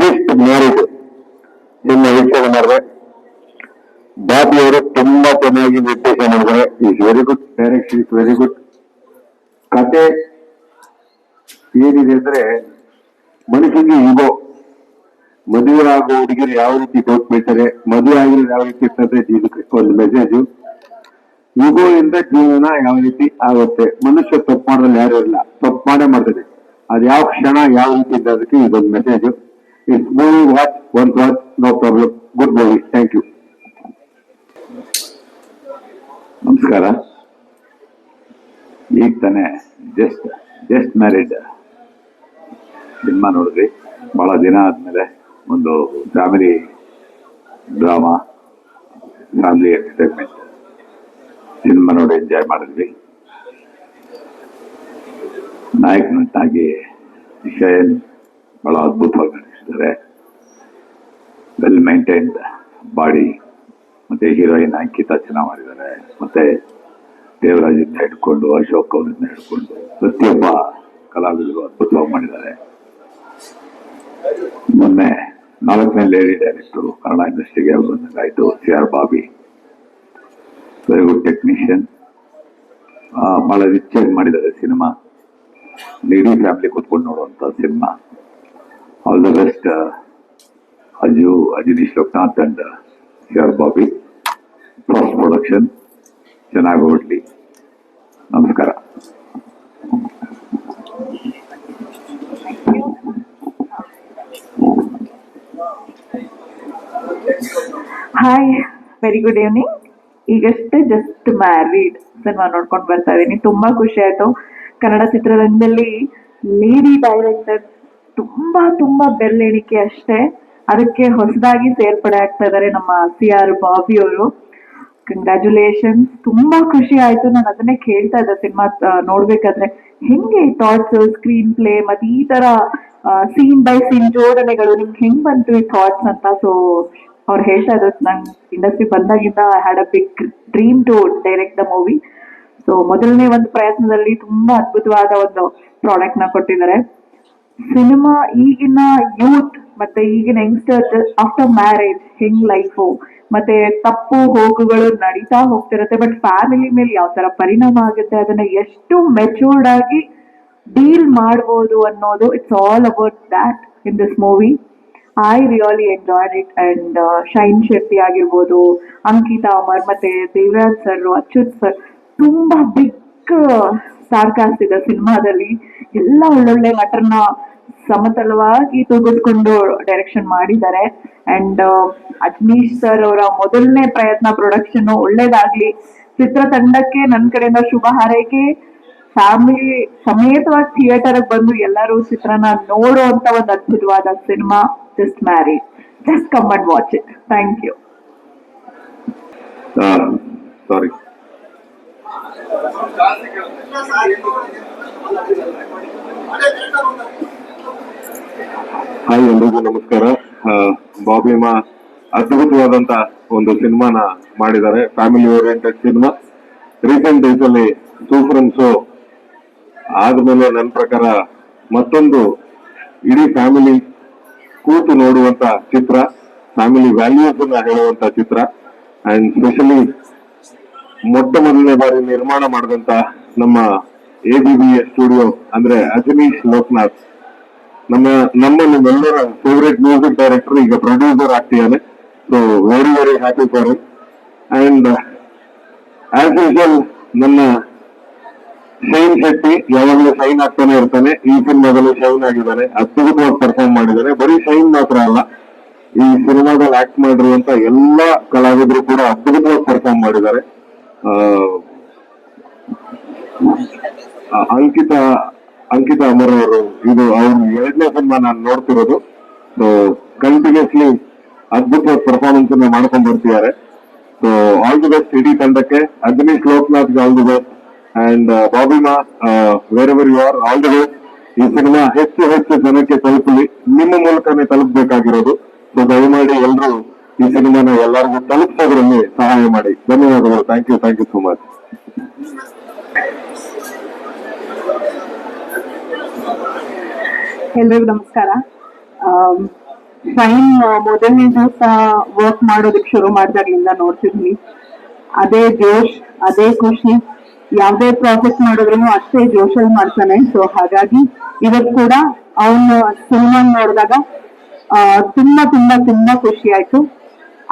Just married ನಿಮ್ಮ ವೀಕ್ಷಣೆ ಮಾಡಿದ್ರೆ ಬಾಬಿ ಅವರು ತುಂಬಾ ಚೆನ್ನಾಗಿ ನಿರ್ದೇಶನ ಮಾಡಿದ್ದಾರೆ. Is very good direction, is very good. ಕತೆ ಏನಿದೆ ಅಂದ್ರೆ ಮನುಷ್ಯನಿಗೆ ಈಗೋ, ಮದುವೆ ಆಗೋ ಹುಡುಗಿರು ಯಾವ ರೀತಿ ಡೌಟ್ ಬೀಳ್ತಾರೆ, ಮದುವೆ ಆಗಿರೋದು ಯಾವ ರೀತಿ ಇರ್ತದೆ, ಇದಕ್ಕೆ ಒಂದು ಮೆಸೇಜು. ಈಗೋ ಇಂದ ಜೀವನ ಯಾವ ರೀತಿ ಆಗುತ್ತೆ. ಮನುಷ್ಯ ತಪ್ಪು ಮಾಡೋದ್ರಲ್ಲಿ ಯಾರು ಇಲ್ಲ, ತಪ್ಪು ಮಾಡೇ ಮಾಡ್ತಾರೆ. ಅದು ಯಾವ ಕ್ಷಣ ಯಾವ ರೀತಿ ಇದ್ದ ಅದಕ್ಕೆ ಇದೊಂದು message. It's movie watch one watch, no problem. Good movie, thank you. ನಮಸ್ಕಾರ. ಈಗ ತಾನೇ ಜಸ್ಟ್ ಮ್ಯಾರಿಡ್ ಸಿನಿಮಾ ನೋಡಿದ್ವಿ. ಬಹಳ ದಿನ ಆದ್ಮೇಲೆ ಒಂದು family drama, family entertainment cinema ನೋಡಿ ಎಂಜಾಯ್ ಮಾಡಿದ್ವಿ. ನಾಯಕ ನಟಾಗಿ ಶಯನ್ ಬಹಳ ಅದ್ಭುತವಾಗಿ ನಟಿಸಿದ್ದಾರೆ. Well maintained body. ಮತ್ತೆ ಹೀರೋಯಿನ್ ಅಂಕಿತಾ ಚೆನ್ನಾಗಿ ಮಾಡಿದ್ದಾರೆ. ಮತ್ತೆ ದೇವರಾಜಿಂದ ಹಿಡ್ಕೊಂಡು ಅಶೋಕ್ ಅವರಿಂದ ಹಿಡ್ಕೊಂಡು ಪ್ರತಿಯೊಬ್ಬ ಕಲಾವಿದರು ಅದ್ಭುತವಾಗಿ ಮಾಡಿದ್ದಾರೆ. ಮೊನ್ನೆ 4ನೇ ಲೇಡಿ ಡೈರೆಕ್ಟರ್ ಕನ್ನಡ ಇಂಡಸ್ಟ್ರಿಗೆ ಬಂದಂಗಾಯ್ತು, CR Bobby. Very good technician. ಬಹಳ ರಿಚ್ ಆಗಿ ಮಾಡಿದ್ದಾರೆ ಸಿನಿಮಾ. ಇಡೀ ಫ್ಯಾಮಿಲಿ ಕೂತ್ಕೊಂಡು ನೋಡುವಂತ cinema. All the best Ajaneesh Loknath and CR Bobby. Fast production ಚೆನ್ನಾಗಿ ಹೊರಡ್ಲಿ. ನಮಸ್ಕಾರ. Hi, very good evening. ಈಗಷ್ಟೇ ಜಸ್ಟ್ ಮ್ಯಾರಿಡ್ ಸಿನಿಮಾ ನೋಡ್ಕೊಂಡು ಬರ್ತಾ ಇದ್ದೀನಿ. ತುಂಬಾ ಖುಷಿ ಆಯ್ತು. ಕನ್ನಡ ಚಿತ್ರರಂಗದಲ್ಲಿ ಲೇಡಿ ಡೈರೆಕ್ಟರ್ ತುಂಬಾ ಬೆರಳೆಣಿಕೆ ಅಷ್ಟೇ. ಅದಕ್ಕೆ ಹೊಸದಾಗಿ ಸೇರ್ಪಡೆ ಆಗ್ತಾ ಇದ್ದಾರೆ ನಮ್ಮ CR ಬಾಬಿ ಅವರು. ಕಂಗ್ರ್ಯಾಚುಲೇಷನ್ಸ್. ತುಂಬಾ ಖುಷಿ ಆಯ್ತು. ನಾನು ಅದನ್ನೇ ಕೇಳ್ತಾ ಇದ್ದೆ ಸಿನಿಮಾ ನೋಡ್ಬೇಕಾದ್ರೆ, ಹೆಂಗೆ ಥಾಟ್ಸ್, ಸ್ಕ್ರೀನ್ ಪ್ಲೇ ಮತ್ತೆ ಈ ತರ ಸೀನ್ ಬೈ ಸೀನ್ ಜೋಡಣೆಗಳು ನಿಮ್ಗೆ ಹೆಂಗ್ ಬಂತು ಈ ಥಾಟ್ಸ್ ಅಂತ. ಸೊ ಅವ್ರು ಹೇಳ್ತಾ ಇದ್ರು, ನಂಗೆ ಇಂಡಸ್ಟ್ರಿ ಬಂದಾಗಿಂದ I had a big dream to direct the movie. So ಮೊದಲನೇ ಒಂದು ಪ್ರಯತ್ನದಲ್ಲಿ ತುಂಬಾ ಅದ್ಭುತವಾದ ಒಂದು ಪ್ರಾಡಕ್ಟ್ ನ ಕೊಟ್ಟಿದ್ದಾರೆ. ಸಿನಿಮಾ ಈಗಿನ ಯೂತ್ ಮತ್ತೆ ಈಗಿನ ಯಂಗ್ಸ್ಟರ್ಸ್ ಆಫ್ಟರ್ ಮ್ಯಾರೇಜ್ ಹೆಂಗ್ ಲೈಫು ಮತ್ತೆ ತಪ್ಪು ಹೋಗುಗಳು ನಡೀತಾ ಹೋಗ್ತಿರತ್ತೆ, ಬಟ್ ಫ್ಯಾಮಿಲಿ ಮೇಲೆ ಯಾವ ತರ ಪರಿಣಾಮ ಆಗುತ್ತೆ, ಅದನ್ನ ಎಷ್ಟು ಮೆಚೂರ್ಡ್ ಆಗಿ ಡೀಲ್ ಮಾಡ್ಬೋದು ಅನ್ನೋದು, it's all about that in this movie. I really enjoyed it. And Shine Shetty ಆಗಿರ್ಬೋದು, ಅಂಕಿತಾ ಅಮರ್ ಮತ್ತೆ ದೇವರಾಜ್ ಸರ್, ಅಚ್ಯುತ್ ಸರ್, ತುಂಬಾ ಬಿಗ್ ಸ್ಟಾರ್ ಕಾಸ್ಟ್ ಇದೆ ಸಿನಿಮಾದಲ್ಲಿ. ಎಲ್ಲ ಒಳ್ಳೊಳ್ಳೆ ನಟರನ್ನ ಸಮತಲವಾಗಿ ತೂಗಿಸ್ಕೊಂಡು ಡೈರೆಕ್ಷನ್ ಮಾಡಿದ್ದಾರೆ. ಅಂಡ್ ಅಜನೀಶ್ ಸರ್ ಅವರ ಮೊದಲನೇ ಪ್ರಯತ್ನ ಪ್ರೊಡಕ್ಷನ್ ಒಳ್ಳೇದಾಗ್ಲಿ. ಚಿತ್ರತಂಡಕ್ಕೆ ನನ್ನ ಕಡೆಯಿಂದ ಶುಭ ಹಾರೈಕೆ. ಫ್ಯಾಮಿಲಿ ಸಮೇತವಾಗಿ ಥಿಯೇಟರ್ ಬಂದು ಎಲ್ಲರೂ ಚಿತ್ರನ ನೋಡೋ ಅಂತ ಒಂದು ಅದ್ಭುತವಾದ cinema just married. Just come and watch it. Thank you. Sorry. ಹಾಯ್, ಎಲ್ರಿಗೂ ನಮಸ್ಕಾರ. ಬಾಬಿಮಾ ಅದ್ಭುತವಾದಂತ ಒಂದು ಸಿನಿಮಾನ ಮಾಡಿದ್ದಾರೆ. Family oriented cinema. Recent days ಅಲ್ಲಿ ಸೂಪರ್ ಶೋ ಆದ್ಮೇಲೆ ನನ್ನ ಪ್ರಕಾರ ಮತ್ತೊಂದು ಇಡೀ ಫ್ಯಾಮಿಲಿ ಕೂತು ನೋಡುವಂತ ಚಿತ್ರ, ಫ್ಯಾಮಿಲಿ ವ್ಯಾಲ್ಯೂಸ್ ಅನ್ನ ಹೇಳುವಂತ ಚಿತ್ರ. ಅಂಡ್ ಸ್ಪೆಷಲಿ ಮೊಟ್ಟ ಮೊದಲನೇ ಬಾರಿ ನಿರ್ಮಾಣ ಮಾಡಿದಂತ ನಮ್ಮ ABBS ಸ್ಟುಡಿಯೋ ಅಂದ್ರೆ ಅಜನೀಶ್ ಲೋಕನಾಥ್, ನಿಮ್ಮೆಲ್ಲರ ಫೇವರೇಟ್ ಮ್ಯೂಸಿಕ್ ಡೈರೆಕ್ಟರ್, ಈಗ ಪ್ರೊಡ್ಯೂಸರ್ ಆಗ್ತಿದ್ದಾನೆ. So very happy for it. And as usual ನನ್ನ ಶೈನ್ ಶೆಟ್ಟಿ ಯಾವಾಗಲೂ ಶೈನ್ ಆಗ್ತಾನೆ ಇರ್ತಾನೆ. ಈ ಸಿನಿಮಾದಲ್ಲಿ ಶೈನ್ ಆಗಿದ್ದಾನೆ, ಅದ್ಭುತವಾಗಿ ಪರ್ಫಾರ್ಮ್ ಮಾಡಿದ್ದಾನೆ. ಬರೀ ಶೈನ್ ಮಾತ್ರ ಅಲ್ಲ, ಈ ಸಿನಿಮಾದಲ್ಲಿ ಆಕ್ಟ್ ಮಾಡಿರುವಂತ ಎಲ್ಲಾ ಕಲಾವಿದರು ಕೂಡ ಅದ್ಭುತವಾಗಿ ಪರ್ಫಾರ್ಮ್ ಮಾಡಿದ್ದಾರೆ. ಅಂಕಿತಾ ಅಮರ್ ಅವರು, ಇದು ಅವ್ರ 2ನೇ ಸಿನಿಮಾ ನಾನು ನೋಡ್ತಿರೋದು. ಸೊ ಕಂಟಿನ್ಯೂಸ್ಲಿ ಅದ್ಭುತವಾದ ಪರ್ಫಾರ್ಮೆನ್ಸ್ ಅನ್ನ ಮಾಡ್ಕೊಂಡು ಬರ್ತಿದ್ದಾರೆ. ಸೊ ಆಲ್ ದಿ ಬೆಸ್ಟ್ ಇಡೀ ತಂಡಕ್ಕೆ. ಅಜನೀಶ್ ಲೋಕನಾಥ್ಗೆ ಆಲ್ ದಿ ಬೆಸ್ಟ್. ಅಂಡ್ ಬಾಬಿಮಾ, wherever you are, all the best. ಈ ಸಿನಿಮಾ ಹೆಚ್ಚು ಜನಕ್ಕೆ ತಲುಪಲಿ, ನಿಮ್ಮ ಮೂಲಕನೇ ತಲುಪಬೇಕಾಗಿರೋದು. ಸೊ ದಯಮಾಡಿ ಎಲ್ಲರೂ ಈ ಸಿನಿಮಾನ ಎಲ್ಲರಿಗೂ ತಲುಪಿಸೋದ್ರಲ್ಲಿ ಸಹಾಯ ಮಾಡಿ. ಧನ್ಯವಾದಗಳು. Thank you so much. ಎಲ್ರಿಗೂ ನಮಸ್ಕಾರ. ಶೈನ್ ಮೊದಲನೇ ದಿವಸ ವರ್ಕ್ ಮಾಡೋದಕ್ಕೆ ಶುರು ಮಾಡಿದಾಗ್ಲಿಂದ ನೋಡ್ತಿದ್ವಿ. ಅದೇ ಜೋಶ್, ಅದೇ ಖುಷಿ, ಯಾವುದೇ ಪ್ರಾಜೆಕ್ಟ್ ಮಾಡಿದ್ರು ಅಷ್ಟೇ ಜೋಶಲ್ಲಿ ಮಾಡ್ತಾನೆ. ಸೊ ಹಾಗಾಗಿ ಇವತ್ತು ಕೂಡ ಅವನು ಸಿನಿಮಾ ನೋಡಿದಾಗ ತುಂಬಾ ತುಂಬಾ ತುಂಬಾ ಖುಷಿ ಆಯ್ತು.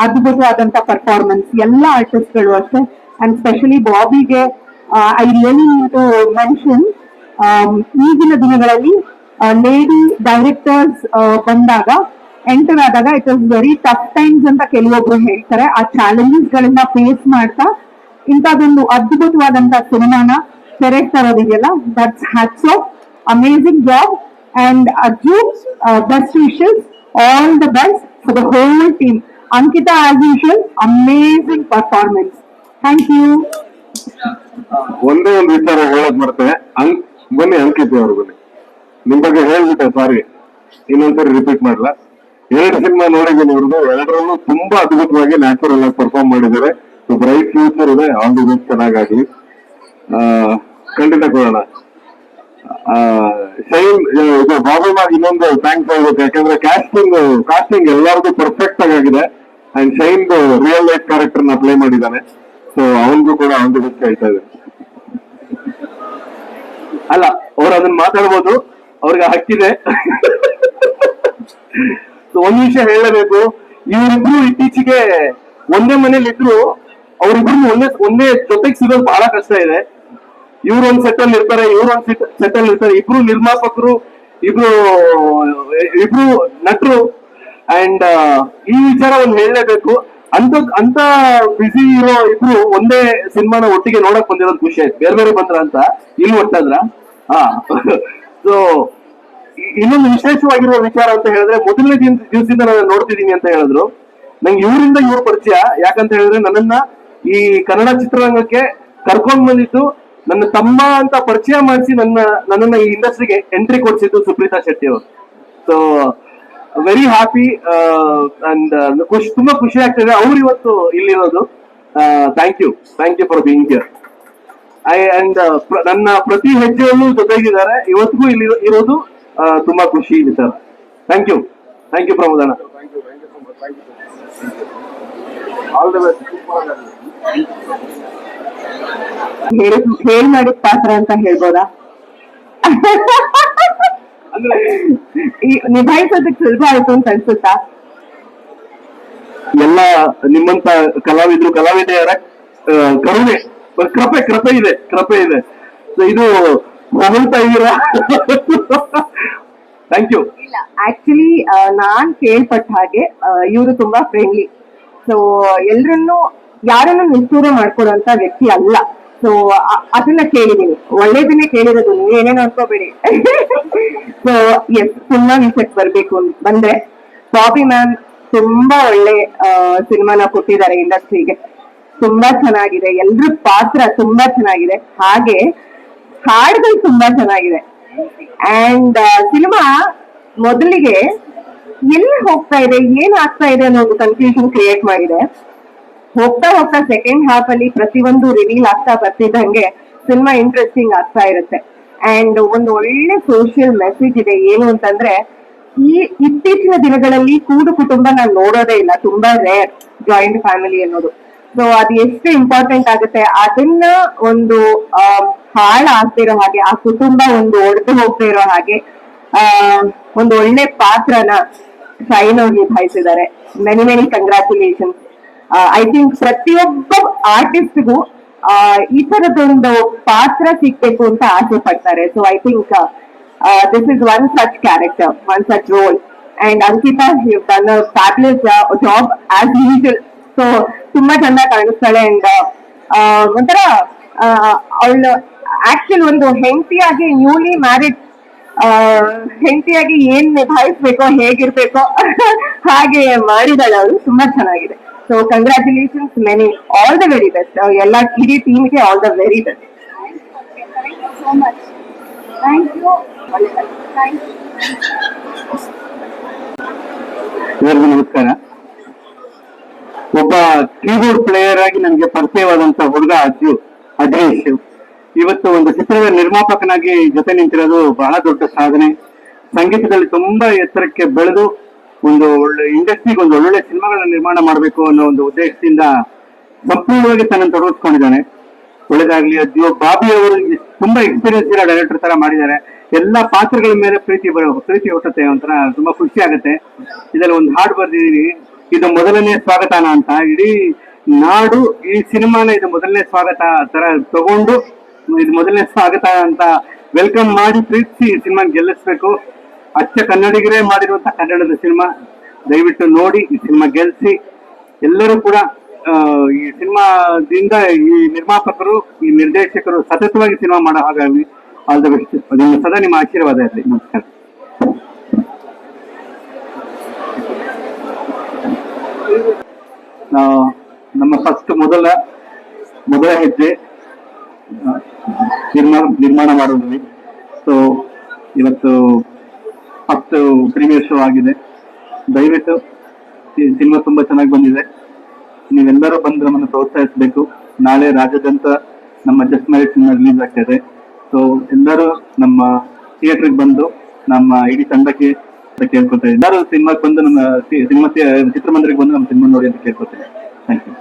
ಅದ್ಭುತವಾದಂತ ಪರ್ಫಾರ್ಮೆನ್ಸ್ ಎಲ್ಲ ಆರ್ಟಿಸ್ಟ್ಗಳು ಅಷ್ಟೇ, ಅಂಡ್ ಸ್ಪೆಷಲಿ ಬಾಬಿಗೆ I really need to mention, ಈಗಿನ ದಿನಗಳಲ್ಲಿ ಲೇಡಿ ಡೈರೆಕ್ಟರ್ಸ್ ಬಂದಾಗ ಎಂಟರ್ ಆದಾಗ it was very tough times ಅಂತ ಕೆಲವೊಬ್ರು ಹೇಳ್ತಾರೆ. ಆ ಚಾಲೆಂಜಸ್ ಗಳನ್ನ ಫೇಸ್ ಮಾಡ್ತಾ ಇಂಥದ್ದೊಂದು ಅದ್ಭುತವಾದಂತ ಸಿನಿಮಾನ ತೆರೆ ತರೋದಿದೆಯಲ್ಲ, that's hats off, amazing job. And Arju, best wishes, all the best for the whole team. Ankita as usual, amazing performance. Thank you. ಒಂದೇ ಒಂದು ವಿಚಾರ ಹೇಳೋದ್ ಮಾಡ್ತೇನೆ. ಬನ್ನಿ ಅಂಕಿತ್ ಅವರು ಬನ್ನಿ. ನಿಮ್ ಬಗ್ಗೆ ಹೇಳ್ಬಿಟ್ಟೆ, ಸಾರಿ ಇನ್ನೊಂದ್ಸರಿ ರಿಪೀಟ್ ಮಾಡಲ್ಲ. 2 ಸಿನಿಮಾ ನೋಡಿದ್ದೀನಿ ಇವ್ರದ್ದು, 2ರಲ್ಲೂ ತುಂಬಾ ಅದ್ಭುತವಾಗಿ ನ್ಯಾಚುರಲ್ ಆಗಿ ಪರ್ಫಾರ್ಮ್ ಮಾಡಿದ್ದಾರೆ. ಬ್ರೈಟ್ ಫ್ಯೂಚರ್ ಇದೆ, ಆಲ್ ದಿ ಬೆಸ್ಟ್, ಚೆನ್ನಾಗಾಗಿ ಖಂಡಿತ ಕೊಡೋಣ. ಶೈನ್, ಇದು ಬಾಬುಮಾಗ್ ಇನ್ನೊಂದು ಥ್ಯಾಂಕ್ಸ್ ಹೇಳ್ಬೇಕು, ಯಾಕಂದ್ರೆ ಕಾಸ್ಟಿಂಗ್ ಎಲ್ಲರಿಗೂ ಪರ್ಫೆಕ್ಟ್ ಆಗಿದೆ. And shine real life character ನ ಪ್ಲೇ ಮಾಡಿದ್ದಾನೆ. ಸೊ ಅವನಿಗೂ ಕೂಡ ಆಲ್ ದಿ ಬೆಸ್ಟ್ ಹೇಳ್ತಾ ಇದೆ. ಅಲ್ಲ, ಅವ್ರು ಅದನ್ನ ಮಾತಾಡ್ಬೋದು, ಅವ್ರಿಗೆ ಹಕ್ಕಿದೆ. ಒಂದ್ ವಿಷಯ ಹೇಳಬೇಕು, ಇವರಿಬ್ರು ಇತ್ತೀಚೆಗೆ ಒಂದೇ ಮನೇಲಿ ಇದ್ರು ಅವ್ರಿಬ್ರು ಒಂದೇ ಜೊತೆಗೆ ಸಿಗೋದು ಬಹಳ ಕಷ್ಟ ಇದೆ. ಇವ್ರು ಒಂದ್ ಸೆಟ್ ಅಲ್ಲಿ ಇರ್ತಾರೆ, ಇವ್ರು ಒಂದ್ ಸೆಟ್ ಅಲ್ಲಿ ಇರ್ತಾರೆ. ಇಬ್ರು ನಿರ್ಮಾಪಕರು, ಇಬ್ರು ನಟರು. ಅಂಡ್ ಈ ವಿಚಾರ ಒಂದ್ ಹೇಳಲೇಬೇಕು, ಅಂತ ಬಿಸಿ ಇರೋ ಇಬ್ರು ಒಂದೇ ಸಿನಿಮಾನ ಒಟ್ಟಿಗೆ ನೋಡಕ್ ಬಂದಿರೋದು ಖುಷಿ ಆಯ್ತು. ಬೇರೆ ಬೇರೆ ಬಂದ್ರ ಅಂತ ಇಲ್ಲಿ ಒಟ್ಟಾದ್ರ. ಸೊ ಇನ್ನೊಂದು ವಿಶೇಷವಾಗಿರುವ ವಿಚಾರ ಅಂತ ಹೇಳಿದ್ರೆ, ಮೊದಲನೇ ದಿವಸದಿಂದ ನಾನು ನೋಡ್ತಿದ್ದೀನಿ ಅಂತ ಹೇಳಿದ್ರು. ನಂಗೆ ಇವರಿಂದ ಇವ್ರ ಪರಿಚಯ ಯಾಕಂತ ಹೇಳಿದ್ರೆ, ನನ್ನನ್ನ ಈ ಕನ್ನಡ ಚಿತ್ರರಂಗಕ್ಕೆ ಕರ್ಕೊಂಡ್ ಬಂದಿದ್ದು ನನ್ನ ತಮ್ಮ ಅಂತ ಪರಿಚಯ ಮಾಡಿಸಿ ನನ್ನನ್ನ ಈ ಇಂಡಸ್ಟ್ರಿಗೆ ಎಂಟ್ರಿ ಕೊಡಿಸಿದ್ದು ಸುಪ್ರೀತಾ ಶೆಟ್ಟಿ ಅವರು. ಸೊ ವೆರಿ ಹ್ಯಾಪಿ ಅಂಡ್ ತುಂಬಾ ಖುಷಿ ಆಗ್ತದೆ ಅವ್ರು ಇವತ್ತು ಇಲ್ಲಿರೋದು. Thank you for being here. And ನನ್ನ ಪ್ರತಿ ಹೆಜ್ಜೆಯಲ್ಲೂ ಜೊತೆಗಿದ್ದಾರೆ, ಇವತ್ತಿಗೂ ಇಲ್ಲಿ ಇರೋದು ತುಂಬಾ ಖುಷಿ ಇದೆ ಸರ್. ಥ್ಯಾಂಕ್ ಯು ಪ್ರಮೋದಣ್ಣ. All the best. ಹೇಳಿ ಮಾಡಿದ ಪಾತ್ರ ಅಂತ ಹೇಳ್ಬೋದಾ? ಅಂದ್ರೆ ನಿಭಾಯಿಸೋದಕ್ಕೆ ಸುಲಭ ಆಯ್ತು ಅಂತ ಅನ್ಸುತ್ತಾ? ಎಲ್ಲ ನಿಮ್ಮಂತ ಕಲಾವಿದೆಯರ ಕರುಣೆ, ಕೃಪೆ ಇದೆ. ಸೊ ಇದು ಹೊಗಳ್ತಾ ಇದ್ದೀರಾ. Thank you. ಇಲ್ಲ, ಆಕ್ಚುಲಿ ನಾನ್ ಕೇಳ್ಪಟ್ಟ ಹಾಗೆ ಇವರು ತುಂಬಾ ಫ್ರೆಂಡ್ಲಿ. ಸೊ ಎಲ್ರನ್ನು ಯಾರನ್ನು ನಿಷ್ಠೂರ ಮಾಡ್ಕೊಡುವಂತ ವ್ಯಕ್ತಿ ಅಲ್ಲ. ಸೊ ಅದನ್ನ ಕೇಳಿದೀನಿ, ಒಳ್ಳೇದನ್ನೇ ಕೇಳಿರೋದು, ನೀವು ಏನೇನು ಅನ್ಕೋಬೇಡಿ. ಸೊ ಎಸ್, ಸಿನಿಮಾ ವಿಷಯಕ್ಕೆ ಬರ್ಬೇಕು ಬಂದ್ರೆ, ಬಾಬಿ ಮ್ಯಾಮ್ ತುಂಬಾ ಒಳ್ಳೆ ಸಿನಿಮಾನ ಕೊಟ್ಟಿದ್ದಾರೆ ಇಂಡಸ್ಟ್ರಿಗೆ. ತುಂಬಾ ಚೆನ್ನಾಗಿದೆ, ಎಲ್ರ ಪಾತ್ರ ತುಂಬಾ ಚೆನ್ನಾಗಿದೆ, ಹಾಗೆ ಹಾಡುಗಳು ತುಂಬಾ ಚೆನ್ನಾಗಿದೆ. ಅಂಡ್ ಸಿನಿಮಾ ಮೊದಲಿಗೆ ಎಲ್ಲಿ ಹೋಗ್ತಾ ಇದೆ, ಏನ್ ಆಗ್ತಾ ಇದೆ ಅನ್ನೋ ಒಂದು ಕನ್ಫ್ಯೂಷನ್ ಕ್ರಿಯೇಟ್ ಮಾಡಿದೆ. ಹೋಗ್ತಾ ಹೋಗ್ತಾ ಸೆಕೆಂಡ್ ಹಾಫ್ ಅಲ್ಲಿ ಪ್ರತಿಯೊಂದು ರಿವೀಲ್ ಆಗ್ತಾ ಬರ್ತಿದ್ದಂಗೆ ಸಿನಿಮಾ ಇಂಟ್ರೆಸ್ಟಿಂಗ್ ಆಗ್ತಾ ಇರುತ್ತೆ. ಅಂಡ್ ಒಂದು ಒಳ್ಳೆ ಸೋಷಿಯಲ್ ಮೆಸೇಜ್ ಇದೆ. ಏನು ಅಂತಂದ್ರೆ, ಈ ಇತ್ತೀಚಿನ ದಿನಗಳಲ್ಲಿ ಕೂಡು ಕುಟುಂಬ ನಾನು ನೋಡೋದೇ ಇಲ್ಲ, ತುಂಬಾ ರೇರ್ ಜಾಯಿಂಟ್ ಫ್ಯಾಮಿಲಿ ಅನ್ನೋದು. ಸೊ ಅದು ಎಷ್ಟು ಇಂಪಾರ್ಟೆಂಟ್ ಆಗುತ್ತೆ, ಅದನ್ನ ಒಂದು ಹಾಳಾಗ್ತಿರೋ ಹಾಗೆ, ಆ ಕುಟುಂಬ ಒಂದು ಒಡೆದು ಹೋಗ್ತಾ ಇರೋ ಹಾಗೆ ಒಂದು ಒಳ್ಳೆ ಪಾತ್ರನ ಶೈನ್ ಅವ್ರು ನಿಭಾಯಿಸಿದ್ದಾರೆ. Many congratulations. ಐ ಥಿಂಕ್ ಪ್ರತಿಯೊಬ್ಬ ಆರ್ಟಿಸ್ಟ್ಗೂ ಈ ತರದೊಂದು ಪಾತ್ರ ಸಿಗ್ಬೇಕು ಅಂತ ಆಸೆ ಪಡ್ತಾರೆ. So I think this is one such character, one such role. And Ankita, you done a fabulous job as usual. So ತುಂಬಾ ಚೆನ್ನಾಗಿ ಕಾಣಿಸ್ತಾಳೆ. ಅಂಡ್ ಒಂಥರ ಅವಳು ಆಕ್ಚುಲ್ ಒಂದು ಹೆಂಡತಿಯಾಗಿ, ನ್ಯೂಲಿ ಮ್ಯಾರಿಡ್ ಹೆಂಡತಿಯಾಗಿ ಏನ್ ನಿಭಾಯಿಸ್ಬೇಕೋ, ಹೇಗಿರ್ಬೇಕೋ ಹಾಗೆ ಮಾಡಿದಾಳೆ ಅವಳು. ತುಂಬಾ ಚೆನ್ನಾಗಿದೆ. So congratulations, many, all the very best. ಎಲ್ಲ ಇಡೀ ಟೀಮ್ಗೆ ಆಲ್ ದ ವೆರಿ ಬೆಸ್ಟ್. ಎಲ್ಲರಿಗೂ ನಮಸ್ಕಾರ. ಒಬ್ಬ ಕೀಬೋರ್ಡ್ ಪ್ಲೇಯರ್ ಆಗಿ ನನಗೆ ಪರಿಚಯವಾದಂತ ಹುಡುಗ ಅಜೇಶ್ ಇವತ್ತು ಒಂದು ಚಿತ್ರದ ನಿರ್ಮಾಪಕನಾಗಿ ಜೊತೆ ನಿಂತಿರೋದು ಬಹಳ ದೊಡ್ಡ ಸಾಧನೆ. ಸಂಗೀತದಲ್ಲಿ ತುಂಬಾ ಎತ್ತರಕ್ಕೆ ಬೆಳೆದು ಒಂದು ಒಳ್ಳೆ ಇಂಡಸ್ಟ್ರಿಗೆ ಒಂದು ಒಳ್ಳೆ ಸಿನಿಮಾಗಳನ್ನ ನಿರ್ಮಾಣ ಮಾಡಬೇಕು ಅನ್ನೋ ಒಂದು ಉದ್ದೇಶದಿಂದ ಸಂಪೂರ್ಣವಾಗಿ ತನ್ನನ್ನು ತೊಡಗಿಸ್ಕೊಂಡಿದ್ದಾನೆ. ಒಳ್ಳೇದಾಗ್ಲಿ. ಅದು ಬಾಬಿ ಅವರು ತುಂಬಾ ಎಕ್ಸ್ಪೀರಿಯನ್ಸ್ ಇರೋ ಡೈರೆಕ್ಟರ್ ತರ ಮಾಡಿದ್ದಾರೆ. ಎಲ್ಲಾ ಪಾತ್ರಗಳ ಮೇಲೆ ಪ್ರೀತಿ ಹುಟ್ಟುತ್ತೆ, ಒಂಥರ ತುಂಬಾ ಖುಷಿ ಆಗುತ್ತೆ. ಇದರಲ್ಲಿ ಒಂದು ಹಾಡು ಬರ್ದಿದೀನಿ, ಇದು ಮೊದಲನೇ ಸ್ವಾಗತನ ಅಂತ. ಇಡೀ ನಾಡು ಈ ಸಿನಿಮಾನ ಇದು ಮೊದಲನೇ ಸ್ವಾಗತ ತರ ತಗೊಂಡು ಇದು ಮೊದಲನೇ ಸ್ವಾಗತ ಅಂತ ವೆಲ್ಕಮ್ ಮಾಡಿ ಪ್ರೀತಿಸಿ ಈ ಸಿನಿಮಾ ಗೆಲ್ಲಿಸ್ಬೇಕು. ಅಚ್ಚ ಕನ್ನಡಿಗರೇ ಮಾಡಿರುವಂತ ಕನ್ನಡದ ಸಿನಿಮಾ, ದಯವಿಟ್ಟು ನೋಡಿ ಈ ಸಿನಿಮಾ ಗೆಲ್ಲಿಸಿ. ಎಲ್ಲರೂ ಕೂಡ ಈ ಸಿನಿಮಾದಿಂದ ಈ ನಿರ್ಮಾಪಕರು, ಈ ನಿರ್ದೇಶಕರು ಸತತವಾಗಿ ಸಿನಿಮಾ ಮಾಡೋ ಹಾಗಾಗಿ ಆಲ್ ದ ಬೆಸ್ಟ್. ನಿಮ್ಮ ಸದಾ ನಿಮ್ಮ ಆಶೀರ್ವಾದ ಇರಲಿ. ನಮಸ್ಕಾರ. ನಮ್ಮ ಫಸ್ಟ್ ಮೊದಲ ಹೆಜ್ಜೆ ನಿರ್ಮಾಣ ಮಾಡೋದ್ರಲ್ಲಿ. ಸೊ ಇವತ್ತು ಫಸ್ಟ್ ಪ್ರೀಮಿಯರ್ ಶೋ ಆಗಿದೆ. ದಯವಿಟ್ಟು ಈ ಸಿನಿಮಾ ತುಂಬಾ ಚೆನ್ನಾಗಿ ಬಂದಿದೆ. ನೀವೆಲ್ಲರೂ ಬಂದು ನಮ್ಮನ್ನು ಪ್ರೋತ್ಸಾಹಿಸಬೇಕು. ನಾಳೆ ರಾಜ್ಯಾದ್ಯಂತ ನಮ್ಮ ಜಸ್ಟ್ ಮ್ಯಾರಿಡ್ ಸಿನಿಮಾ ರಿಲೀಸ್ ಆಗ್ತಾ ಇದೆ. ಸೊ ಎಲ್ಲರೂ ನಮ್ಮ ಥಿಯೇಟರ್ಗೆ ಬಂದು ನಮ್ಮ ಇಡೀ ತಂಡಕ್ಕೆ ಕೇಳ್ಕೊತೇವೆ. ಎಲ್ಲರೂ ಸಿನಿಮಾಗೆ ಬಂದು ನಮ್ಮ ಸಿನಿಮಾ ಚಿತ್ರಮಂದಿರಕ್ಕೆ ಬಂದು ನಮ್ಮ ಸಿನಿಮಾ ನೋಡಿ ಅಂತ ಕೇಳ್ಕೊತೇವೆ. Thank you.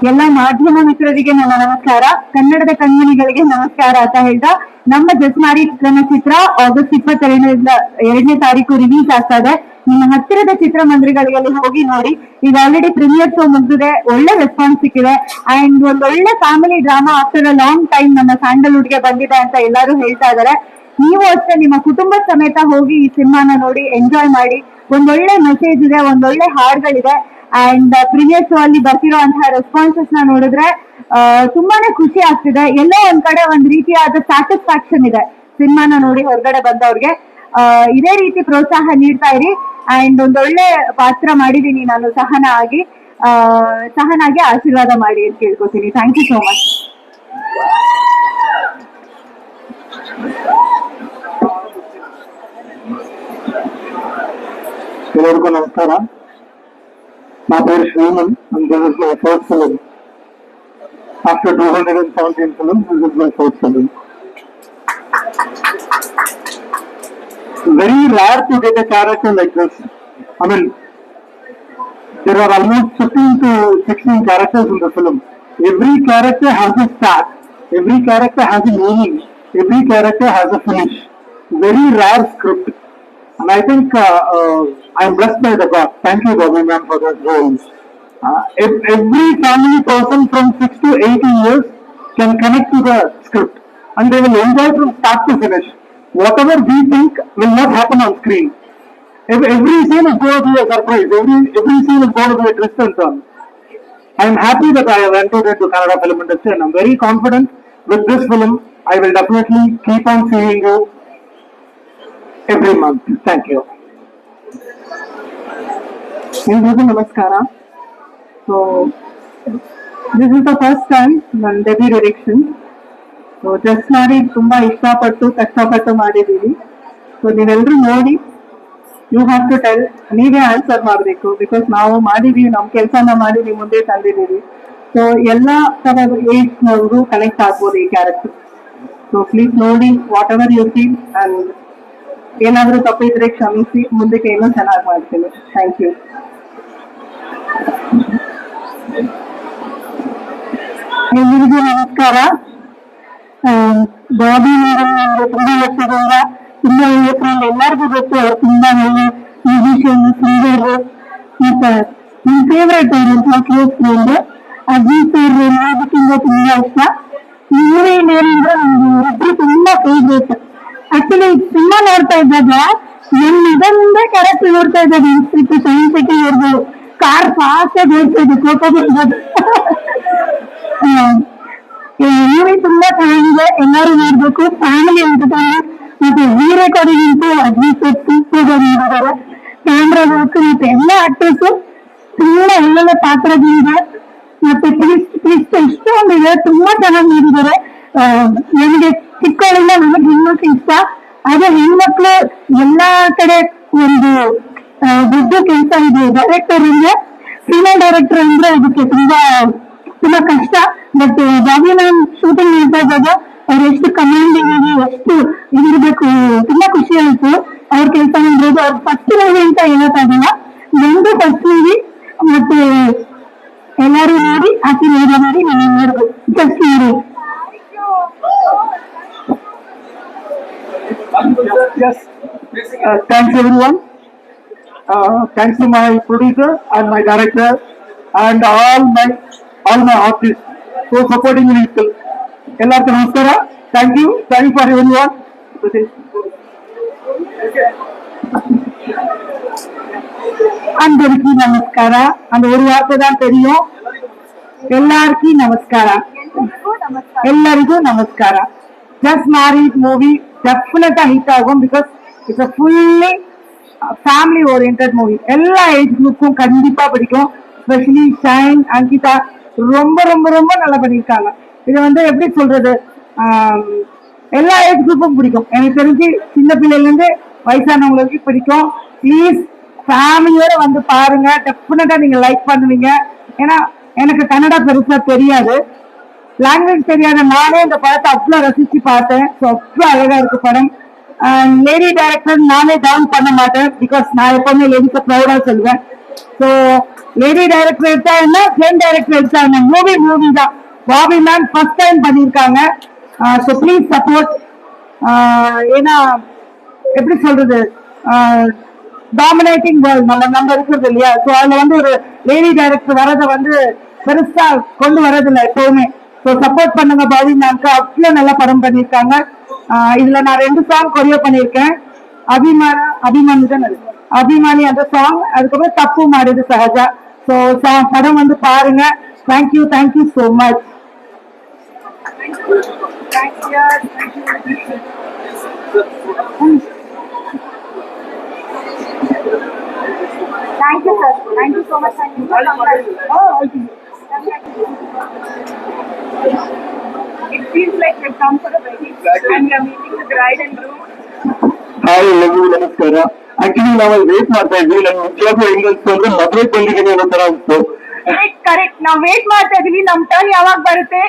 ಎಲ್ಲ ಮಾಧ್ಯಮ ಮಿತ್ರರಿಗೆ ನನ್ನ ನಮಸ್ಕಾರ, ಕನ್ನಡದ ಕಣ್ಮಣಿಗಳಿಗೆ ನಮಸ್ಕಾರ ಅಂತ ಹೇಳ್ತಾ, ನಮ್ಮ ಜಸ್ಮಾರಿ ಚಲನಚಿತ್ರ ಆಗಸ್ಟ್ 22ನೇ ತಾರೀಕು ರಿಲೀಸ್ ಆಗ್ತಾ ಇದೆ. ನಿಮ್ಮ ಹತ್ತಿರದ ಚಿತ್ರಮಂದಿರಗಳಿಗೆ ಹೋಗಿ ನೋಡಿ. ಈಗ ಆಲ್ರೆಡಿ ಪ್ರೀಮಿಯರ್ ಶೋ ಮುಗಿದಿದೆ, ಒಳ್ಳೆ ರೆಸ್ಪಾನ್ಸ್ ಸಿಕ್ಕಿದೆ. ಅಂಡ್ ಒಂದೊಳ್ಳೆ family drama after a long time ನಮ್ಮ ಸ್ಯಾಂಡಲ್ವುಡ್ಗೆ ಬಂದಿದೆ ಅಂತ ಎಲ್ಲರೂ ಹೇಳ್ತಾ ಇದ್ದಾರೆ. ನೀವು ಅಷ್ಟೇ ನಿಮ್ಮ ಕುಟುಂಬ ಸಮೇತ ಹೋಗಿ ಈ ಸಿನಿಮಾನ ನೋಡಿ ಎಂಜಾಯ್ ಮಾಡಿ. ಒಂದೊಳ್ಳೆ ಮೆಸೇಜ್ ಇದೆ, ಒಂದೊಳ್ಳೆ ಹಾಡುಗಳಿದೆ. ಅಂಡ್ ಪ್ರೀಮಿಯರ್ ಶೋ ಅಲ್ಲಿ ಬರ್ತಿರೋಂತಹ ರೆಸ್ಪಾನ್ಸಸ್ ನ ನೋಡಿದ್ರೆ ತುಂಬಾನೇ ಖುಷಿ ಆಗ್ತಿದೆ. ಎಲ್ಲೋ ಒಂದ್ ಕಡೆ ಒಂದ್ ರೀತಿಯಾದ ಸ್ಯಾಟಿಸ್ಫ್ಯಾಕ್ಷನ್ ಇದೆ ಸಿನಿಮಾನ ನೋಡಿ ಹೊರಗಡೆ ಬಂದವ್ರಿಗೆ. ಇದೇ ರೀತಿ ಪ್ರೋತ್ಸಾಹ ನೀಡ್ತಾ ಇರಿ. ಅಂಡ್ ಒಂದೊಳ್ಳೆ ಪಾತ್ರ ಮಾಡಿದೀನಿ ನಾನು ಸಹನಾಗಿ ಆಶೀರ್ವಾದ ಮಾಡಿ ಅಂತ ಕೇಳ್ಕೊತೀನಿ. Thank you so much. ಎಲ್ಲರಿಗೂ ನಮಸ್ಕಾರ. నా పేరు Shriman. This is my first film. After 217 films, this is my first film. Very rare to get a character like this. I mean, there are almost 15 to 16 characters in the film. Every character has a start. Every character has a meaning. Every character has a finish. Very rare script. And I think I am blessed by the God. Thank you, Bobby ma'am, for this role. Every family person from 6 to 18 years can connect to the script and they will enjoy from start to finish. Whatever we think will not happen on screen. Every scene is going to be a surprise. Every scene is going to be a twist and turn. I am happy that I have entered into Kannada film industry and I am very confident with this film. I will definitely keep on seeing you every month. Thank you. ಎಲ್ರಿಗೂ ನಮಸ್ಕಾರ. So this is the first time ನನ್ನ debut direction. So just ಮಾಡಿ ತುಂಬಾ ಇಷ್ಟಪಟ್ಟು ಕಷ್ಟಪಟ್ಟು ಮಾಡಿದ್ದೀವಿ. So ನೀವೆಲ್ಲರೂ ನೋಡಿ, ಯು ಹ್ಯಾವ್ ಟು ಟೆಲ್, ನೀವೇ ಆನ್ಸರ್ ಮಾಡಬೇಕು. ಬಿಕಾಸ್ ನಾವು ಮಾಡಿದೀವಿ, ನಮ್ಮ ಕೆಲಸನ ಮಾಡಿ ನೀವು ಮುಂದೆ ತಂದಿದ್ದೀವಿ. ಸೊ ಎಲ್ಲ ಥರದ ಏಜ್ನವರು ಕನೆಕ್ಟ್ ಆಗ್ಬೋದು ಈ ಕ್ಯಾರೆಕ್ಟರ್. ಸೊ ಪ್ಲೀಸ್ ನೋಡಿ, whatever you feel. And ಏನಾದರೂ ತಪ್ಪಿದ್ರೆ ಕ್ಷಮಿಸಿ, ಮುಂದಕ್ಕೆ ಏನೋ ಚೆನ್ನಾಗಿ ಮಾಡ್ತೀನಿ. Thank you. ಎಲ್ಲರಿಗೂ ನಮಸ್ಕಾರ. ಬಾಬಿ ತುಂಬಾ ವರ್ಷದಿಂದ ತುಂಬಾ ಒಳ್ಳೆ ಫ್ರೆಂಡ್, ಎಲ್ಲರಿಗೂ ಗೊತ್ತು. ಅವ್ರು ತುಂಬಾ ಒಳ್ಳೆ ಮ್ಯೂಸಿಷಿಯನ್, ಸಿಂಗರ್. ಮತ್ತೆ ನನ್ನ ಫೇವ್ರೇಟ್ ಅವರಂತ ಕ್ಲೋಸ್ ಫ್ರೆಂಡ್ ಅಜಿತ್ ಅವ್ರು ನೋಡೋದಕ್ಕಿಂತ ತುಂಬಾ ಇಷ್ಟ. ಮೂವಿಯಲ್ಲಿ ಏನಂದ್ರೆ ಇಬ್ರು ತುಂಬಾ ಫೇವ್ರೇಟ್. ಆಕ್ಚುಲಿ ಸಿನಿಮಾ ನೋಡ್ತಾ ಇದ್ದಾಗ ಇದೊಂದೇ ಕ್ಯಾರೆಕ್ಟರ್ ನೋಡ್ತಾ ಇದ್ದಾರೆ. ಇನ್ಸ್ಪೆಕ್ಟರ್ ಸೈನ್ಸ್ ಸಿಟಿ ಇರ್ಬೋದು, ಕಾರ್ ಫಾಸ್ಟ್ ಆಗಿ ಓಡ್ತಾ ಇದೆ, ಕೋಪ ಬರ್ಬೋದು. ಮೂವಿ ತುಂಬಾ ಚೆನ್ನಾಗಿದೆ, ಎಲ್ಲರೂ ನೋಡ್ಬೇಕು. Family entertainment. ಮತ್ತೆ ರೆಕಾರ್ಡಿಂಗ್ ಅಂತೂ ಅಜಿತ್ ಸೂಪರ್ ಮಾಡಿದ್ದಾರೆ. ಕ್ಯಾಮ್ರಾ ವರ್ಕ್ ಮತ್ತೆ ಎಲ್ಲ ಆಕ್ಟರ್ಸ್ ತುಂಬಾ ಒಳ್ಳೊಳ್ಳೆ ಪಾತ್ರಗಳಿದೆ. ಮತ್ತೆ ಟ್ವಿಸ್ಟ್ ಎಷ್ಟೊಂದಿದೆ, ತುಂಬಾ ಚೆನ್ನಾಗಿ ಮಾಡಿದ್ದಾರೆ. ನನಗೆ ಚಿಕ್ಕವಳಿಂದ ನನಗೆ ಹೆಣ್ಮಕ್ಳು ಇಷ್ಟ. ಆದ್ರೆ ಹೆಣ್ಮಕ್ಳು ಎಲ್ಲಾ ಕಡೆ ಒಂದು ದೊಡ್ಡ ಕೆಲಸ ಇದೆ. ಡೈರೆಕ್ಟರ್ ಅಂದ್ರೆ, ಫೀಮೇಲ್ ಡೈರೆಕ್ಟರ್ ಅಂದ್ರೆ ಅದಕ್ಕೆ ತುಂಬಾ ಕಷ್ಟ. ಬಟ್ ಬಾಬಿ ಮ್ಯಾಮ್ ಶೂಟಿಂಗ್ ಮಾಡ್ತಾ ಇದ್ದಾಗ ಅವ್ರು ಎಷ್ಟು ಕಮಾಂಡಿಂಗ್ ಆಗಿ ಎಷ್ಟು ಇದಿರ್ಬೇಕು, ತುಂಬಾ ಖುಷಿ ಆಯ್ತು ಅವ್ರ ಕೆಲಸ ಮಾಡಿರೋದು. ಅವ್ರ ಫಸ್ಟ್ ಮೂವಿ ಅಂತ ಹೇಳಕ್ಕಾಗಲ್ಲ, ನಂದು ಫಸ್ಟ್ ಮೂವಿ. ಮತ್ತೆ ಎಲ್ಲರೂ ನೋಡಿ ಆಶೀರ್ವಾದ ಮಾಡಿ ನಾನು ನೋಡ್ಬೇಕು. ಜಸ್ಟ್ ನೋಡಿ. Yes. Thanks everyone. Thanks to my producer and my director and all my artists for supporting me. ಎಲ್ಲರಿಗೂ ನಮಸ್ಕಾರ. Thank you for everyone. అందరికీ నమస్కార. அந்த ஒரு வார்த்தை தான் தெரியும். எல்லாருக்கும் நமஸ்கார. ಎಲ್ಲರಿಗೂ ನಮಸ್ಕಾರ. Just married movie definite hit ಆகும். Because it's a fully family oriented movie. எல்லா ஏஜ் குரூப்பும் கண்டிப்பா பிடிக்கும். ஸ்பெஷலி ஷைன், அங்கிதா ரொம்ப ரொம்ப ரொம்ப நல்லா பண்ணியிருக்காங்க. இது வந்து எப்படி சொல்றது, எல்லா ஏஜ் குரூப்பும் பிடிக்கும். எனக்கு தெரிஞ்சு சின்ன பிள்ளைல இருந்து வயசானவங்களுக்கு பிடிக்கும். ப்ளீஸ் ஃபேமிலியோட வந்து பாருங்க, டெஃபினட்டா நீங்க லைக் பண்ணுவீங்க. ஏன்னா எனக்கு கன்னடா பெருசா தெரியாது, லாங்குவேஜ் தெரியாத நானே இந்த படத்தை அவ்வளவு ரசிச்சு பார்த்தேன். ஸோ அவ்வளோ அழகா இருக்கு படம். லேடி டைரக்டர் நானே டவுன் பண்ண மாட்டேன், பிகாஸ் நான் எப்பவுமே லேடிஸை ப்ரௌடா சொல்லுவேன். ஸோ லேடி டைரக்டர் எடுத்தா என்ன, ஜென் டைரக்டர் எடுத்தா என்ன, மூவி தான். பாபி மேம் ஃபர்ஸ்ட் டைம் பண்ணியிருக்காங்க. So please support. ஏன்னா எப்படி சொல்றது, டாமினேட்டிங் வேர்ல்ட் நம்ம இருக்கிறது இல்லையா. ஸோ அதுல வந்து ஒரு லேடி டைரக்டர் வரதை வந்து பெருசா கொண்டு வரதில்லை எப்பவுமே. ஸோ சப்போர்ட் பண்ணுங்க பாபி மேம்க்கு. அவ்வளோ நல்லா படம் பண்ணியிருக்காங்க. இதுல நான் 2 சாங் கொரியோ பண்ணியிருக்கேன். அபிமானி தான் அபிமானி அந்த சாங், அதுக்கப்புறம் தப்பு மாறியது சஹஜா. ஸோ படம் வந்து பாருங்க. Thank you so much. Thank you, sir. Thank you so much. Thank you. It feels like we've come for a wedding and we are meeting the bride and groom. Hi ಎಲ್ಲರಿಗೂ ನಮಸ್ಕಾರ. Actually ನಾವು wait ಮಾಡ್ತಾ ಇದ್ವಿ. ನನ್ಗೆ ನಿಜವಾಗ್ಲೂ ಹೆಂಗನ್ಸ್ತು ಅಂದ್ರೆ ಮದುವೆ ಬಂದಿದ್ದೀನಿ ಅನ್ನೋ ತರ ಅನ್ಸ್ತು. ಕರೆಕ್ಟ್, ನಾವು ವೇಟ್ ಮಾಡ್ತಾ ಇದೀವಿ, ನಮ್ ಟರ್ನ್ ಯಾವಾಗ ಬರುತ್ತೆ.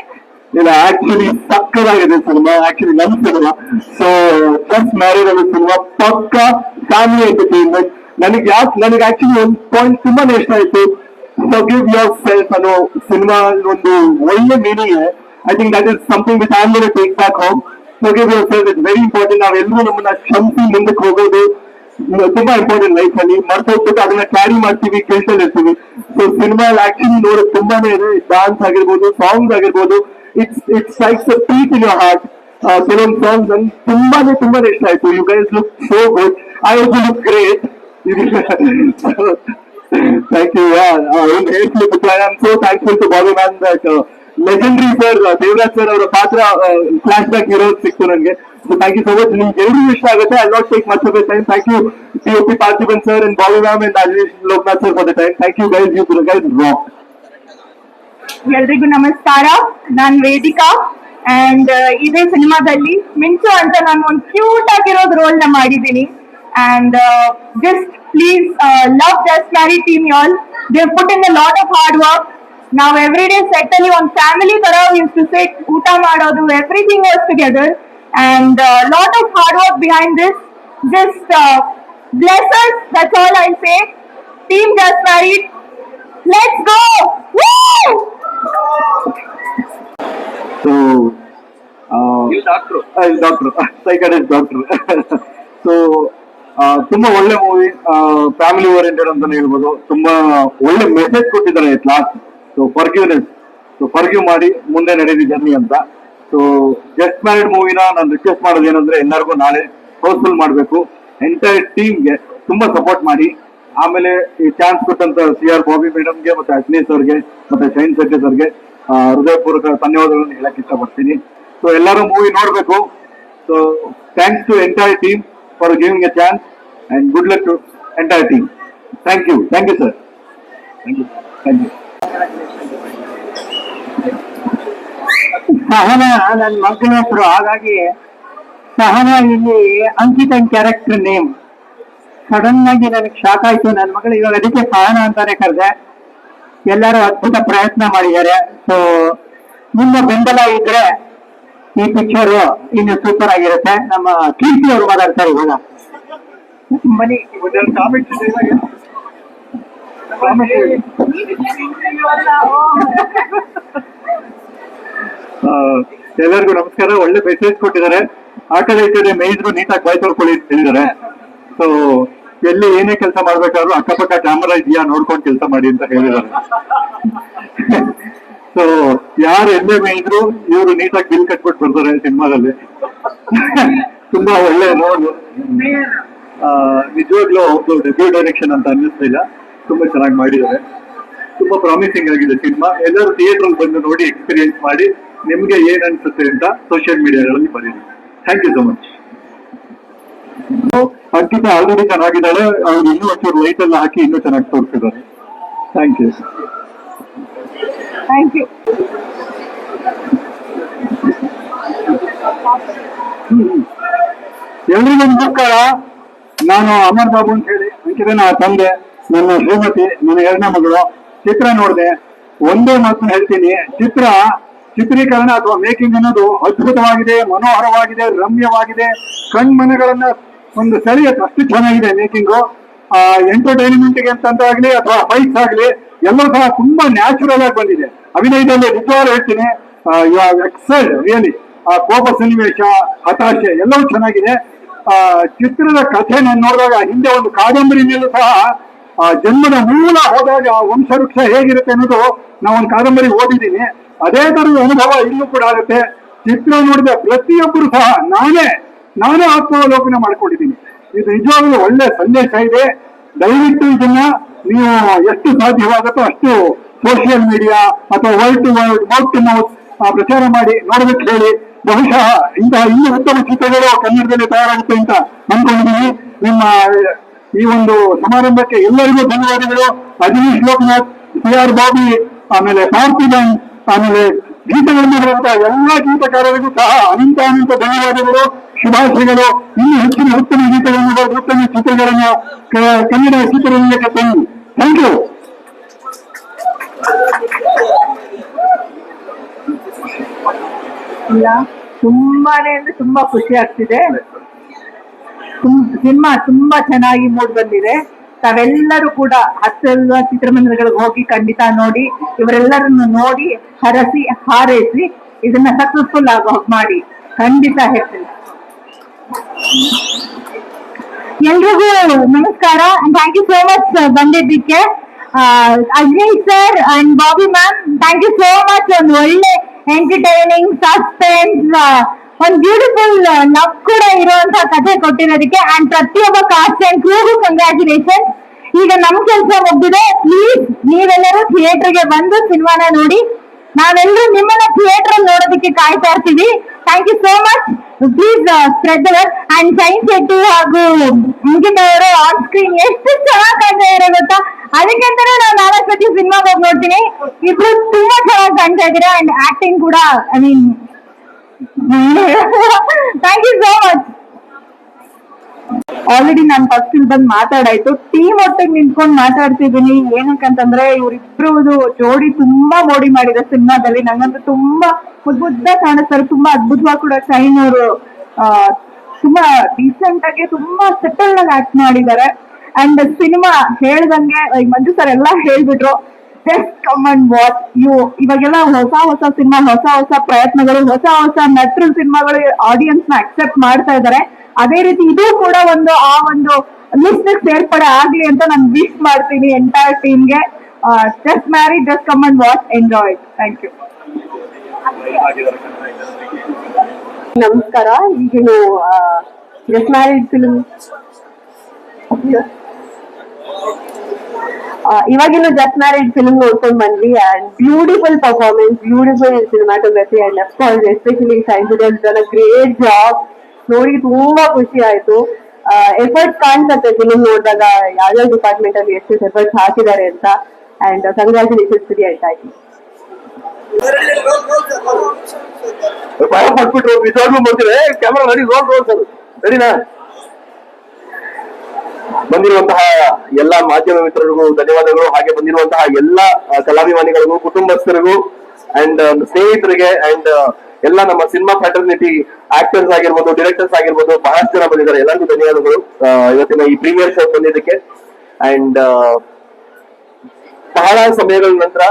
ಇಲ್ಲ, ಆಕ್ಚುಲಿ ಸಕ್ಕದಾಗಿದೆ ಸಿನಿಮಾ. ಆಕ್ಚುಲಿ ನಮ್ ಸಿನಿಮಾ. ಸೊ ಜಸ್ಟ್ ಮ್ಯಾರಿಡ್ ಅನ್ನೋ ಸಿನಿಮಾ ಪಕ್ಕ ಫ್ಯಾಮಿಲಿ ಎಂಟರ್ಟೈನ್ಮೆಂಟ್. ನನಗೆ ಆಕ್ಚುಲಿ ಒಂದು ಪಾಯಿಂಟ್ ತುಂಬಾನೇ ಇಷ್ಟ ಆಯ್ತು. ಫರ್ಗಿವ್ ಯೋರ್ ಸೆಲ್ಫ್ ಅನ್ನೋ ಸಿನಿಮಾ ಒಂದು ಒಳ್ಳೆ ಮೀನಿಂಗ್ ಇದೆ. I think that is something which I am gonna take back home. Forgive your self is very important. ನಾವೆಲ್ಲರೂ ನಮ್ಮನ್ನ ಕ್ಷಮಿಸಿ ಮುಂದಕ್ಕೆ ಹೋಗೋದು ತುಂಬಾ ಇಂಪಾರ್ಟೆಂಟ್ ಲೈಫ್ ಅಲ್ಲಿ. ಮರ್ತೋಗ್ಬಿಟ್ಟು ಅದನ್ನ ಕ್ಯಾರಿ ಮಾಡ್ತೀವಿ, ಕೇಳ್ತಾ ಇರ್ತೀವಿ. ಸೊ ಸಿನಿಮಾ ಆಕ್ಚುಲಿ ನೋಡೋದು ತುಂಬಾನೇ ಇದೆ. ಡಾನ್ಸ್ ಆಗಿರ್ಬೋದು, ಸಾಂಗ್ಸ್ ಆಗಿರ್ಬೋದು, it's like the peace in your heart. ಕೆಲವೊಂದು ಸಾಂಗ್ಸ್ ನಂಗೆ ತುಂಬಾನೇ ಇಷ್ಟ ಆಯ್ತು. You guys look so good. I also look great. Thank you. I am so thankful to Bobby man that legendary sir Devraj sir ಅವರ ಪಾತ್ರ flash back ಇರೋದು ಸಿಕ್ತು ನನಗೆ. So thank you so much. ನಿಮ್ಗೆ ಎಲ್ಲರಿಗೂ ಇಷ್ಟ ಆಗುತ್ತೆ. I'll not take much of your time. Thank you DOP Parthiban sir and Bobby ma'am and Ajrish Loknath sir for the time. Thank you guys. You guys rock. ಎಲ್ರಿಗೂ ನಮಸ್ಕಾರ. ನಾನ್ Vedika and ಇದೇ ಸಿನಿಮಾದಲ್ಲಿ ಮಿಂಚು ಅಂತ ನಾನು ಒಂದು ಕ್ಯೂಟ್ ಆಗಿರೋದು ರೋಲ್ ನ ಮಾಡಿದ್ದೀನಿ. And just please love Just Married team y'all. They've put in a lot of hard work. Now every day set ಅಲ್ಲಿ ಒಂದು ಫ್ಯಾಮಿಲಿ ತರ used to sit, ಊಟ ಮಾಡೋದು, everything was together and lot of hard work behind this. Just bless us, that's all I'll say. Team Just Married, let's go. Woo! So doctor psychiatrist doctor. So ತುಂಬಾ ಒಳ್ಳೆ movie, family oriented ಅಂತಾನೆ ಹೇಳ್ಬೋದು. ತುಂಬಾ ಒಳ್ಳೆ message ಕೊಟ್ಟಿದ್ದಾರೆ last. So forgive ಮಾಡಿ ಮುಂದೆ ನಡೆದಿ journey ಅಂತ. ಸೊ ಜಸ್ಟ್ ಮ್ಯಾರಿಡ್ ಮೂವಿನ ನಾನು ರಿಕ್ವೆಸ್ಟ್ ಮಾಡೋದು ಏನಂದ್ರೆ, ಎಲ್ಲರಿಗೂ ನಾಳೆ ಹೌಸ್ಫುಲ್ ಮಾಡಬೇಕು. ಎಂಟೈರ್ ಟೀಮ್ಗೆ ತುಂಬಾ ಸಪೋರ್ಟ್ ಮಾಡಿ. ಆಮೇಲೆ ಈ ಚಾನ್ಸ್ ಕೊಟ್ಟಂತ CR ಬಾಬಿ ಮೇಡಮ್ಗೆ ಮತ್ತೆ ಅಶ್ನೇಶ್ ಸರ್ಗೆ ಮತ್ತೆ ಶೈನ್ ಸರ್ಗೆ ಸರ್ಗೆ ಹೃದಯಪೂರ್ವಕ ಧನ್ಯವಾದಗಳನ್ನು ಹೇಳಕ್ ಇಷ್ಟಪಡ್ತೀನಿ. ಸೊ ಎಲ್ಲರೂ ಮೂವಿ ನೋಡ್ಬೇಕು. So thanks to entire team for giving a chance and good luck to entire team. Thank you sir. Thank you. Sahana ನನ್ನ ಮಗನ ಹೆಸರು, ಹಾಗಾಗಿ ಸಹನಾ ಇಲ್ಲಿ ಅಂಕಿತನ್ ಕ್ಯಾರೆಕ್ಟರ್ ನೇಮ್. ಸಡನ್ ಆಗಿ ನನಗೆ ಶಾಕ್ ಆಯ್ತು. ನನ್ನ ಮಗಳು ಇವಾಗ ಅದಕ್ಕೆ ಸಹನಾ ಅಂತಾನೆ ಕರೆದೆ. ಎಲ್ಲರೂ ಅದ್ಭುತ ಪ್ರಯತ್ನ ಮಾಡಿದ್ದಾರೆ. ಸೊ ನಿಮ್ಮ ಬೆಂಬಲ ಇದ್ರೆ ಈ ಪಿಕ್ಚರ್ ಇನ್ನು ಸೂಪರ್ ಆಗಿರುತ್ತೆ. ನಮ್ಮ ಕೀರ್ತಿ ಅವರು ಮಾತಾಡ್ತಾರೆ ಇವಾಗ. ಮನಿ ಎಲ್ಲರಿಗೂ ನಮಸ್ಕಾರ. ಒಳ್ಳೆ ಮೆಸೇಜ್ ಕೊಟ್ಟಿದ್ದಾರೆ. ಆ ಕಡೆ ಈ ಕಡೆ ಮೇಯ್ದ್ರು ನೀಟಾಗಿ ಬಾಯ್ ತೊಳ್ಕೊಳ್ಳಿ ಅಂತ ಹೇಳಿದ್ದಾರೆ. ಸೊ ಎಲ್ಲಿ ಏನೇ ಕೆಲಸ ಮಾಡ್ಬೇಕಾದ್ರೂ ಅಕ್ಕಪಕ್ಕ ಕ್ಯಾಮರಾ ಇದೆಯಾ ನೋಡ್ಕೊಂಡು ಕೆಲಸ ಮಾಡಿ ಅಂತ ಹೇಳಿದ್ದಾರೆ. ಸೊ ಯಾರು ಎಲ್ಲೇ ಮೇಯ್ದ್ರು ಇವರು ನೀಟಾಗಿ ಬಿಲ್ ಕಟ್ಬಿಟ್ಟು ಬರ್ತಾರೆ ಸಿನಿಮಾದಲ್ಲಿ. ತುಂಬಾ ಒಳ್ಳೆ ರೋಲ್. ನಿಜವಾಗ್ಲೂ ಅವ್ರದ್ದು ಡೆಬ್ಯೂ ಡೈರೆಕ್ಷನ್ ಅಂತ ಅನ್ನಿಸ್ತಿಲ್ಲ. ತುಂಬಾ ಚೆನ್ನಾಗಿ ಮಾಡಿದ್ದಾರೆ. ತುಂಬಾ ಪ್ರಾಮಿಸಿಂಗ್ ಆಗಿದೆ ಸಿನಿಮಾ. ಎಲ್ಲರೂ ಥಿಯೇಟರ್ ಅಲ್ಲಿ ಬಂದು ನೋಡಿ ಎಕ್ಸ್ಪೀರಿಯನ್ಸ್ ಮಾಡಿ ನಿಮ್ಗೆ ಏನ್ ಅನ್ಸುತ್ತೆ ಅಂತ ಸೋಷಿಯಲ್ ಮೀಡಿಯಾಗಳಲ್ಲಿ ಬರೀರಿ. Thank you so much. Ankita already ಚೆನ್ನಾಗಿದ್ದಾಳೆ. ಅವ್ರು ಇನ್ನೂ ಒಂಚೂರು ಲೈಟ್ ಎಲ್ಲ ಹಾಕಿ ಇನ್ನೂ ಚೆನ್ನಾಗಿ ತೋರಿಸಿದ್ದಾರೆ. Thank you. Thank you. ಎಲ್ರಿಗೂ ನಮಸ್ಕಾರ. ನಾನು ಅಮರ್ ಬಾಬು ಅಂತ ಹೇಳಿ, ಅಂಕಿತನ ತಂದೆ, ನನ್ನ ಶ್ರೀಮತಿ, ನನ್ನ ಎರಡನೇ ಮಗಳು. ಚಿತ್ರ ನೋಡಿದೆ. ಒಂದೇ ಮಾತನ್ನ ಹೇಳ್ತೀನಿ, ಚಿತ್ರೀಕರಣ ಅಥವಾ ಮೇಕಿಂಗ್ ಅನ್ನೋದು ಅದ್ಭುತವಾಗಿದೆ, ಮನೋಹರವಾಗಿದೆ, ರಮ್ಯವಾಗಿದೆ. ಕಣ್ಮನೆಗಳನ್ನ ಒಂದು ಸೆಳೆಯುತ್ತೆ, ಅಷ್ಟು ಚೆನ್ನಾಗಿದೆ ಮೇಕಿಂಗು. ಎಂಟರ್ಟೈನ್ಮೆಂಟ್ಗೆ ಅಂತಂದಾಗ್ಲಿ ಅಥವಾ ಫೈಟ್ಸ್ ಆಗ್ಲಿ ಎಲ್ಲರೂ ಸಹ ತುಂಬಾ ನ್ಯಾಚುರಲ್ ಆಗಿ ಬಂದಿದೆ. ಅಭಿನಯದಲ್ಲಿ ನಿಜವಾಗ್ಲೂ ಹೇಳ್ತೀನಿ, ಎಕ್ಸೆಲ್ ರಿಯಲಿ. ಕೋಪ ಸನ್ನಿವೇಶ, ಹತಾಶೆ ಎಲ್ಲವೂ ಚೆನ್ನಾಗಿದೆ. ಚಿತ್ರದ ಕಥೆ ನಾನು ನೋಡಿದಾಗ ಹಿಂದೆ ಒಂದು ಕಾದಂಬರಿನಲ್ಲೂ ಸಹ ಜನ್ಮದ ಮೂಲ ಹೋದಾಗ ವಂಶವೃಕ್ಷ ಹೇಗಿರುತ್ತೆ ಅನ್ನೋದು ನಾವೊಂದು ಕಾದಂಬರಿ ಓದಿದ್ದೀನಿ. ಅದೇ ತರದ ಅನುಭವ ಇಲ್ಲೂ ಕೂಡ ಆಗುತ್ತೆ. ಚಿತ್ರ ನೋಡಿದ ಪ್ರತಿಯೊಬ್ಬರು ಸಹ ನಾನೇ ಆತ್ಮಾವಲೋಕನ ಮಾಡ್ಕೊಂಡಿದ್ದೀನಿ. ಇದು ನಿಜವಾಗ್ಲೂ ಒಳ್ಳೆ ಸಂದೇಶ ಇದೆ. ದಯವಿಟ್ಟು ಇದನ್ನ ನೀವು ಎಷ್ಟು ಸಾಧ್ಯವಾಗುತ್ತೋ ಅಷ್ಟು ಸೋಷಿಯಲ್ ಮೀಡಿಯಾ ಅಥವಾ word to word, mouth to mouth ಪ್ರಚಾರ ಮಾಡಿ ನೋಡಬೇಕು ಹೇಳಿ. ಬಹುಶಃ ಇಂತಹ ಇನ್ನೂ ಉತ್ತಮ ಚಿತ್ರಗಳು ಕನ್ನಡದಲ್ಲಿ ತಯಾರಾಗುತ್ತೆ ಅಂತ ಅನ್ಕೊಂಡಿದ್ದೀನಿ. ನಿಮ್ಮ ಈ ಒಂದು ಸಮಾರಂಭಕ್ಕೆ ಎಲ್ಲರಿಗೂ ಧನ್ಯವಾದಗಳು. ಅಜನೀಶ್ ಲೋಕನಾಥ್, CR ಬಾಬಿ, ಆಮೇಲೆ ಪಾರ್ಥಿಬನ್, ಆಮೇಲೆ ಗೀತೆಗಳನ್ನು ಬರುವಂತಹ ಎಲ್ಲಾ ಗೀತಕಾರರಿಗೂ ಸಹ ಅನಂತ ಧನ್ಯವಾದಗಳು, ಶುಭಾಶಯಗಳು. ಇನ್ನೂ ಹೆಚ್ಚಿನ ಉತ್ತಮ ಗೀತೆಗಳನ್ನು ಬರೆದು ಉತ್ತಮ ಚಿತ್ರಗಳನ್ನು ಕನ್ನಡ ಚಿತ್ರರಂಗಕ್ಕೆ ತಂದು. Thank you. ತುಂಬಾನೇ ಅಂದ್ರೆ ತುಂಬಾ ಖುಷಿ ಆಗ್ತಿದೆ. ಸಿನಿಮಾ ತುಂಬಾ ಚೆನ್ನಾಗಿ ಮೂಡ್ ಬಂದಿದೆ. ತಾವೆಲ್ಲರೂ ಕೂಡ ಹತ್ತೆಲ್ಲ ಚಿತ್ರಮಂದಿರಗಳಿಗೆ ಹೋಗಿ ಖಂಡಿತ ನೋಡಿ, ಇವರೆಲ್ಲರನ್ನು ನೋಡಿ ಹರಸಿ ಹಾರೈಸಿ ಇದನ್ನ ಸಕ್ಸಸ್ಫುಲ್ ಆಗೋ ಮಾಡಿ ಖಂಡಿತ ಹೇಳ್ತೀನಿ. ಎಲ್ರಿಗೂ ನಮಸ್ಕಾರ. ಥ್ಯಾಂಕ್ ಯು ಸೋ ಮಚ್ ಬಂದಿದ್ದಕ್ಕೆ. Ajay sir and Bobby ma'am, thank you so much. ಒಂದು ಒಳ್ಳೆ ಎಂಟರ್ಟೈನಿಂಗ್, ಸಸ್ಪೆನ್ಸ್, ಒಂದು ಬ್ಯೂಟಿಫುಲ್ ಲವ್ ಕೂಡ ಇರುವಂತ ಕಥೆ ಕೊಟ್ಟಿರೋದಕ್ಕೆ ಅಂಡ್ ಪ್ರತಿಯೊಬ್ಬ ಕಾಸ್ಟ್ ಅಂಡ್ ಕ್ರೂಗೂ ಕಂಗ್ರ್ಯಾಚುಲೇಷನ್. ಈಗ ನಮ್ ಕೆಲಸ ಮುಗ್ದಿದೆ. ಪ್ಲೀಸ್ ನೀವೆಲ್ಲರೂ ಥಿಯೇಟರ್ಗೆ ಬಂದು ಸಿನಿಮಾನ ನೋಡಿ. ನಾವೆಲ್ಲರೂ ನಿಮ್ಮನ್ನ ಥಿಯೇಟರ್ ಅಲ್ಲಿ ನೋಡೋದಕ್ಕೆ ಕಾಯ್ತಾ ಇರ್ತೀವಿ. Thank you so much. Please spread the word. And Shine Shetty ಹಾಗೂ ಅಂಕಿತ ಅವರು ಆನ್ ಸ್ಕ್ರೀನ್ ಎಷ್ಟು ಚೆನ್ನಾಗಿ ಕಾಣ್ತಾ ಇರೋ ಗೊತ್ತಾ. ಅದಕ್ಕೆಂತಾನೆ ನಾವು 4 ಸತಿ ಸಿನಿಮಾಗೆ ಹೋಗಿ ನೋಡ್ತೀನಿ. ಇಬ್ರು ತುಂಬಾ ಚೆನ್ನಾಗಿ ಕಾಣ್ತಾ ಇದ್ದೀರಾ. ಅಂಡ್ ಆಕ್ಟಿಂಗ್ ಕೂಡ, I mean, thank you so much. Already ನಾನು ಫಸ್ಟ್ ಇಲ್ಲಿ ಬಂದು ಮಾತಾಡಾಯ್ತು. ಟೀಮ್ ಒಟ್ಟಿಗೆ ನಿಂತ್ಕೊಂಡು ಮಾತಾಡ್ತಿದ್ದೀನಿ. ಏನಕ್ಕಂತಂದ್ರೆ ಇವರಿಬ್ರು ಜೋಡಿ ತುಂಬಾ ಮೋಡಿ ಮಾಡಿದೆ ಸಿನಿಮಾದಲ್ಲಿ. ನಂಗಂತೂ ತುಂಬಾ ಮುದ್ದ ಕಾಣಿಸ್ತಾರೆ. ತುಂಬಾ ಅದ್ಭುತವಾಗಿ ಕೂಡ ಶೈನ್ ಅವರು ತುಂಬಾ ಡೀಸೆಂಟ್ ಆಗಿ ತುಂಬಾ ಸೆಟಲ್ ಆಗಿ ಆಕ್ಟ್ ಮಾಡಿದ್ದಾರೆ. ಅಂಡ್ ಸಿನಿಮಾ ಹೇಳ್ದಂಗೆ ಮಂಜು ಸರ್ ಎಲ್ಲಾ ಹೇಳ್ಬಿಟ್ರು. Just come and watch you. ಇವಾಗೆಲ್ಲ ಹೊಸ ಸಿನಿಮಾ, ಹೊಸ ಪ್ರಯತ್ನಗಳು, ಹೊಸ ನಟರು ಸಿನಿಮಾಗಳು ಆಡಿಯನ್ಸ್ ನ ಅಕ್ಸೆಪ್ಟ್ ಮಾಡ್ತಾ ಇದ್ದಾರೆ. ಅದೇ ರೀತಿ ಇದು ಕೂಡ ಒಂದು ಲಿಸ್ಟ್ ಸೇರ್ಪಡೆ ಆಗ್ಲಿ ಅಂತ ನಾನು ವಿಶ್ ಮಾಡ್ತೀನಿ ಎಂಟೈರ್ ಟೀಮ್ಗೆ. Just marry, just come and watch, enjoy. Thank you. ನಮಸ್ಕಾರ. ಈಗಿನ ಜಸ್ಟ್ ಮ್ಯಾರಿಡ್ ಫಿಲ್ಮ್, ಇವಾಗಿನ ಜಸ್ಟ್ ಮ್ಯಾರಿಡ್ ಫಿಲ್ಮ್ ನೋಡ್ಕೊಂಡ್ ಬಂದ್ವಿ. And beautiful performance, beautiful cinematography, and of course especially science done a great job. ನೋಡಿ ತುಂಬಾ ಖುಷಿ ಆಯ್ತು. ಎಫರ್ಟ್ಸ್ ಕಾಣಿಸುತ್ತೆ ಫಿಲ್ಮ್ ನೋಡಿದಾಗ ಯಾವ್ಯಾವ ಡಿಪಾರ್ಟ್ಮೆಂಟ್ ಅಲ್ಲಿ ಎಷ್ಟು ಎಫರ್ಟ್ಸ್ ಹಾಕಿದ್ದಾರೆ ಅಂತ. And congratulations to the entire team. ಭಯ ಪಟ್ಬಿಟ್ರು ನಿಜವಾಗ್ಲೂ ಬರ್ತೀವಿ. ಕ್ಯಾಮರಾ ರೆಡಿ, ರೋಲ್ ಸರ್ ರೆಡಿನಾ? ಬಂದಿರುವಂತಹ ಎಲ್ಲಾ ಮಾಧ್ಯಮ ಮಿತ್ರರಿಗೂ ಧನ್ಯವಾದಗಳು. ಹಾಗೆ ಬಂದಿರುವಂತಹ ಎಲ್ಲಾ ಕಲಾಭಿಮಾನಿಗಳಿಗೂ, ಕುಟುಂಬಸ್ಥರಿಗೂ, ಅಂಡ್ ಸ್ನೇಹಿತರಿಗೆ, ಅಂಡ್ ಎಲ್ಲ ನಮ್ಮ ಸಿನಿಮಾ ಫ್ಯಾಟರ್ನಿಟಿ ಆಕ್ಟರ್ಸ್ ಆಗಿರ್ಬೋದು, ಡೈರೆಕ್ಟರ್ಸ್ ಆಗಿರ್ಬೋದು, ಬಹಳಷ್ಟು ಜನ ಬಂದಿದ್ದಾರೆ. ಎಲ್ಲರಿಗೂ ಧನ್ಯವಾದಗಳು ಇವತ್ತಿನ ಈ ಪ್ರೀಮಿಯರ್ ಶೋ ಬಂದಿದ್ದಕ್ಕೆ. ಅಂಡ್ ಬಹಳ ಸಮಯಗಳ ನಂತರ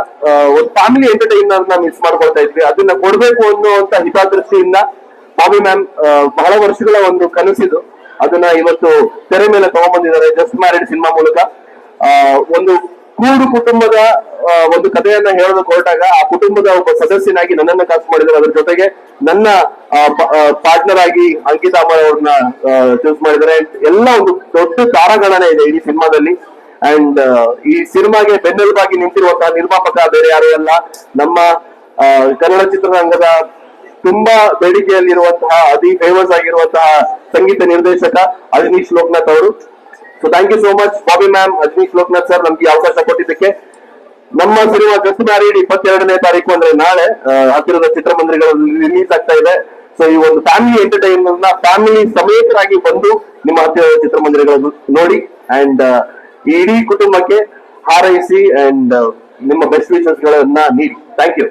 ಒಂದು ಫ್ಯಾಮಿಲಿ ಎಂಟರ್ಟೈನರ್ ನ ಮಿಸ್ ಮಾಡ್ಕೊಳ್ತಾ ಇದ್ವಿ. ಅದನ್ನ ಕೊಡ್ಬೇಕು ಅನ್ನುವಂತ ಹಿತದೃಷ್ಟಿಯಿಂದ ಬಾಬಿ ಮ್ಯಾಮ್ ಬಹಳ ವರ್ಷಗಳ ಒಂದು ಕನಸಿದು, ಅದನ್ನ ಇವತ್ತು ತೆರೆ ಮೇಲೆ ತಗೊಂಡ್ಬಂದಿದ್ದಾರೆ ಜಸ್ಟ್ ಮ್ಯಾರಿಡ್ ಸಿನಿಮಾ ಮೂಲಕ. ಒಂದು ಕೂಡು ಕುಟುಂಬದ ಒಂದು ಕಥೆಯನ್ನ ಹೇಳೋದಕ್ಕೆ ಹೊರಟಾಗ ಆ ಕುಟುಂಬದ ಒಬ್ಬ ಸದಸ್ಯನಾಗಿ ನನ್ನನ್ನ ಕಾಸು ಮಾಡಿದ್ದಾರೆ. ಅದ್ರ ಜೊತೆಗೆ ನನ್ನ ಪಾರ್ಟ್ನರ್ ಆಗಿ ಅಂಕಿತಾ ಅಮ್ಮ ಅವ್ರನ್ನ ಚೂಸ್ ಮಾಡಿದ್ದಾರೆ. ಎಲ್ಲ ಒಂದು ದೊಡ್ಡ ತಾರಾಗಣನೆ ಇದೆ ಇಡೀ ಸಿನಿಮಾದಲ್ಲಿ. ಅಂಡ್ ಈ ಸಿನಿಮಾಗೆ ಬೆನ್ನೆಲುಬಾಗಿ ನಿಂತಿರುವಂತಹ ನಿರ್ಮಾಪಕ ಬೇರೆ ಯಾರು ಅಲ್ಲ, ನಮ್ಮ ಕನ್ನಡ ಚಿತ್ರರಂಗದ ತುಂಬಾ ಬೇಡಿಕೆಯಲ್ಲಿರುವಂತಹ ಅತಿ ಫೇಮಸ್ ಆಗಿರುವಂತಹ ಸಂಗೀತ ನಿರ್ದೇಶಕ ಅಜನೀಶ್ ಲೋಕನಾಥ್ ಅವರು. So thank you so much Bobby ma'am, Ajaneesh Loknath sir, ನಮ್ಗೆ ಅವಕಾಶ ಕೊಟ್ಟಿದ್ದಕ್ಕೆ. ನಮ್ಮ ಸಿನಿಮಾ ಜಸ್ಟ್ ಮ್ಯಾರಿಡ್ 22ನೇ ತಾರೀಕು ಅಂದ್ರೆ ನಾಳೆ ಹತ್ತಿರದ ಚಿತ್ರಮಂದಿರಗಳಲ್ಲಿ ರಿಲೀಸ್ ಆಗ್ತಾ ಇದೆ. ಸೊ ಈ ಒಂದು ಫ್ಯಾಮಿಲಿ ಎಂಟರ್ಟೈನ್ಮೆಂಟ್ ನ ಫ್ಯಾಮಿಲಿ ಸಮೇತರಾಗಿ ಬಂದು ನಿಮ್ಮ ಹತ್ತಿರದ ಚಿತ್ರಮಂದಿರಗಳನ್ನು ನೋಡಿ ಅಂಡ್ ಇಡೀ ಕುಟುಂಬಕ್ಕೆ ಹಾರೈಸಿ ಅಂಡ್ ನಿಮ್ಮ ಬೆಸ್ಟ್ ವಿಶಸ್ ಗಳನ್ನ ನೀಡಿ. Thank you.